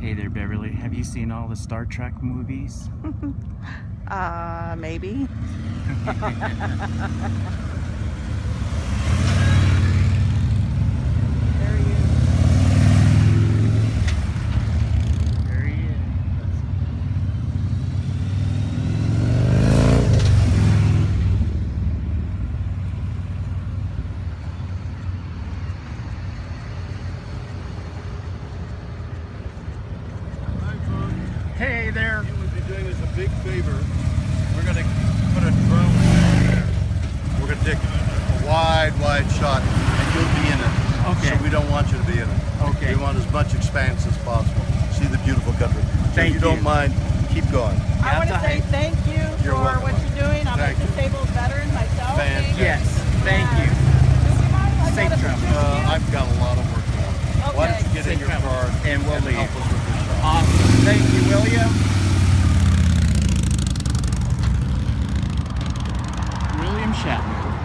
Hey there, Beverly. Have you seen all the Star Trek movies? Maybe. There he is. There he is. Hey there. You would be doing us a big favor. We're going to put a drone there. We're going to take a wide shot, and you'll be in it. Okay. So we don't want you to be in it. Okay. We want as much expanse as possible. See the beautiful country. So Thank if you don't you. mind, keep going. I want to say thank you You're for welcome. what you're doing. I'm a Thank you. disabled veteran myself. Fantastic. Yes, thank you. Safe travel. I've got a lot of work to do. Why don't you get in Safe your travel. car And we'll leave. help us with this shot? Awesome. Thank you, William. William Shatner.